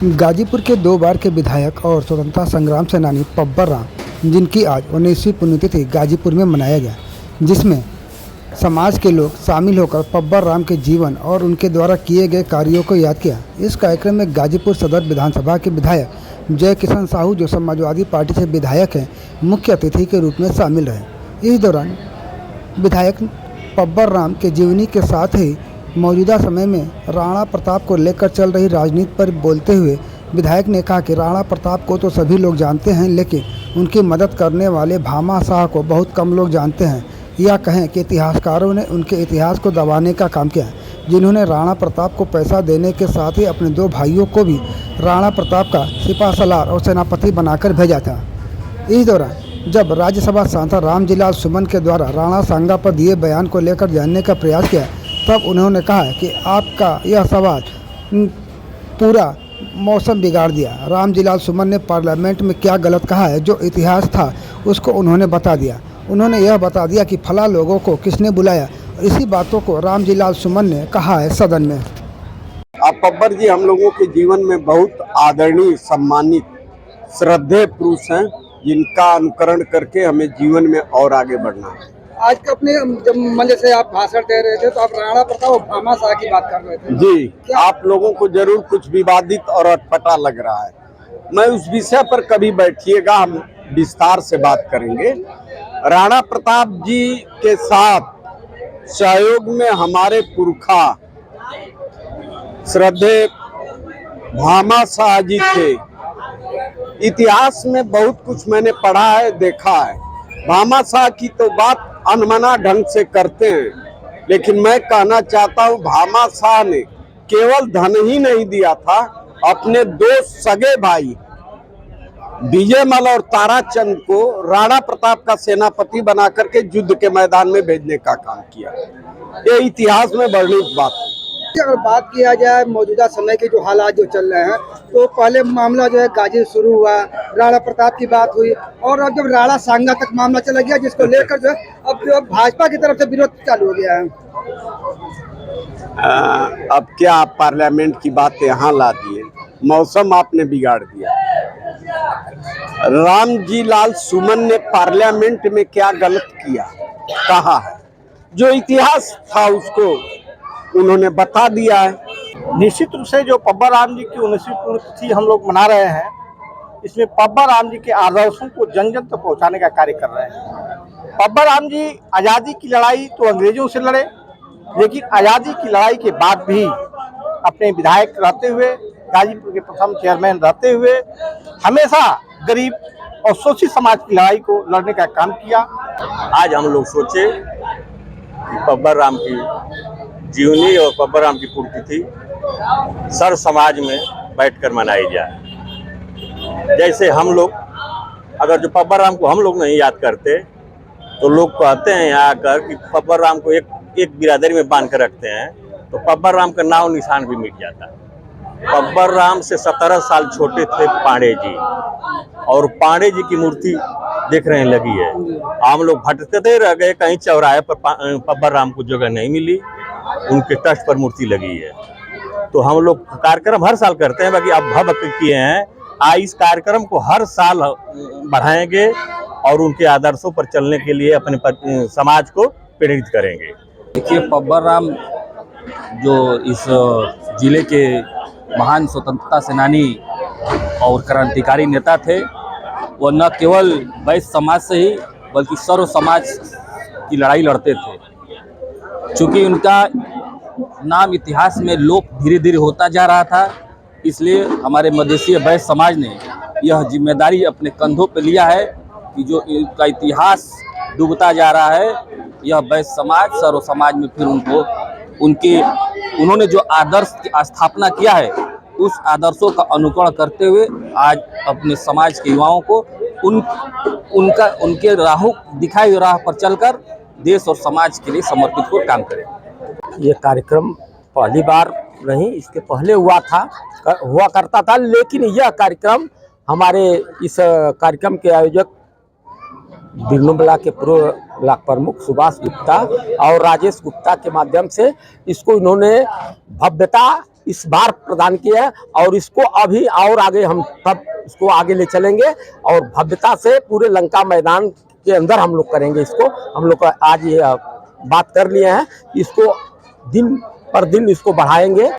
गाजीपुर के 2 बार के विधायक और स्वतंत्रता संग्राम सेनानी पब्बर राम, जिनकी आज 19वीं पुण्यतिथि गाजीपुर में मनाया गया, जिसमें समाज के लोग शामिल होकर पब्बर राम के जीवन और उनके द्वारा किए गए कार्यों को याद किया। इस कार्यक्रम में गाजीपुर सदर विधानसभा के विधायक जय किशन साहू, जो समाजवादी पार्टी से विधायक हैं, मुख्य अतिथि के रूप में शामिल रहे। इस दौरान विधायक पब्बर राम के जीवनी के साथ ही मौजूदा समय में राणा प्रताप को लेकर चल रही राजनीति पर बोलते हुए विधायक ने कहा कि राणा प्रताप को तो सभी लोग जानते हैं, लेकिन उनकी मदद करने वाले भामा शाह को बहुत कम लोग जानते हैं, या कहें कि इतिहासकारों ने उनके इतिहास को दबाने का काम किया, जिन्होंने राणा प्रताप को पैसा देने के साथ ही अपने 2 भाइयों को भी राणा प्रताप का सिपा सलार और सेनापति बनाकर भेजा था। इस दौरान जब राज्यसभा सांसद रामजीलाल सुमन के द्वारा राणा सांगा पर दिए बयान को लेकर जानने का प्रयास किया, तब उन्होंने कहा कि आपका यह सवाल पूरा मौसम बिगाड़ दिया। रामजीलाल सुमन ने पार्लियामेंट में क्या गलत कहा है, जो इतिहास था उसको उन्होंने बता दिया। उन्होंने यह बता दिया कि फला लोगों को किसने बुलाया, और इसी बातों को रामजीलाल सुमन ने कहा है सदन में। आप पब्बर जी हम लोगों के जीवन में बहुत आदरणीय, सम्मानित, श्रद्धेय पुरुष हैं, जिनका अनुकरण करके हमें जीवन में और आगे बढ़ना है। आज के अपने जब मंच से आप भाषण दे रहे थे तो आप राणा प्रताप और भामा शाह की बात कर रहे थे जी। आप लोगों को जरूर कुछ विवादित और अटपटा लग रहा है। मैं उस विषय पर कभी बैठिएगा, हम विस्तार से बात करेंगे। राणा प्रताप जी के साथ सहयोग में हमारे पुरखा श्रद्धेय भामा शाह जी थे। इतिहास में बहुत कुछ मैंने पढ़ा है, देखा है। भामा शाह की तो बात अनमना ढंग से करते हैं, लेकिन मैं कहना चाहता हूं भामा शाह ने केवल धन ही नहीं दिया था, अपने 2 सगे भाई विजयमल और ताराचंद को राणा प्रताप का सेनापति बना करके युद्ध के मैदान में भेजने का काम किया। ये इतिहास में वर्णित बात है। अगर बात किया जाए मौजूदा समय के जो हालात जो चल रहे हैं, तो पहले मामला जो है गाजी शुरू हुआ, राणा प्रताप की बात हुई, और अब जब राणा सांगा तक मामला चला गया, जिसको लेकर जो है अब जो भाजपा की तरफ से विरोध चालू हो गया है। अब क्या आप पार्लियामेंट की बात यहाँ ला दिए, मौसम आपने बिगाड़ दिया। रामजीलाल सुमन ने पार्लियामेंट में क्या गलत किया, कहा है, जो इतिहास था उसको उन्होंने बता दिया है। निश्चित रूप से जो पब्बर राम जी की 19वीं पुण्यतिथि हम लोग मना रहे हैं, इसमें पब्बर राम जी के आदर्शों को जन जन तक पहुँचाने का कार्य कर रहे हैं। पब्बर राम जी आज़ादी की लड़ाई तो अंग्रेजों से लड़े, लेकिन आज़ादी की लड़ाई के बाद भी अपने विधायक रहते हुए, गाजीपुर के प्रथम चेयरमैन रहते हुए, हमेशा गरीब और शोषित समाज की लड़ाई को लड़ने का काम किया। आज हम लोग सोचे कि पब्बर राम की जीवनी और पब्बर राम की पुण्यतिथि सर्व समाज में बैठकर मनाई जाए। जैसे हम लोग अगर जो पब्बर राम को हम लोग नहीं याद करते, तो लोग कहते हैं यहाँ आकर कि पब्बर राम को एक बिरादरी में बांध कर रखते हैं, तो पब्बर राम का नाम निशान भी मिट जाता है। पब्बर राम से 17 साल छोटे थे पांडे जी, और पांडे जी की मूर्ति देख रहे हैं लगी है। हम लोग भटकते रह गए, कहीं चौराहे पर पब्बर राम को जगह नहीं मिली, उनके तख्त पर मूर्ति लगी है। तो हम लोग कार्यक्रम हर साल करते हैं, बाकी अब भक्त किए हैं। इस कार्यक्रम को हर साल बढ़ाएंगे और उनके आदर्शों पर चलने के लिए अपने समाज को प्रेरित करेंगे। देखिए, पब्बर राम जो इस जिले के महान स्वतंत्रता सेनानी और क्रांतिकारी नेता थे, वो न केवल वैश्य समाज से ही बल्कि सर्व समाज की लड़ाई लड़ते थे। चूँकि उनका नाम इतिहास में लोप धीरे धीरे होता जा रहा था, इसलिए हमारे मधेसीय वैश्य समाज ने यह जिम्मेदारी अपने कंधों पर लिया है कि जो इनका इतिहास डूबता जा रहा है, यह वैश्य समाज सर्व समाज में फिर उन्होंने जो आदर्श की स्थापना किया है, उस आदर्शों का अनुकरण करते हुए आज अपने समाज के युवाओं को उनके दिखाई राह पर चलकर देश और समाज के लिए समर्पित हो काम करें। ये कार्यक्रम पहली बार नहीं, इसके पहले हुआ करता था, लेकिन यह कार्यक्रम हमारे इस कार्यक्रम के आयोजक बिरनूबला के पूर्व ब्लॉक प्रमुख सुभाष गुप्ता और राजेश गुप्ता के माध्यम से इसको इन्होंने भव्यता इस बार प्रदान किया है और इसको अभी और आगे हम तब इसको आगे ले चलेंगे और भव्यता से पूरे लंका मैदान के अंदर हम लोग करेंगे इसको। हम लोग आज ये बात कर लिए हैं, इसको दिन पर दिन इसको बढ़ाएंगे।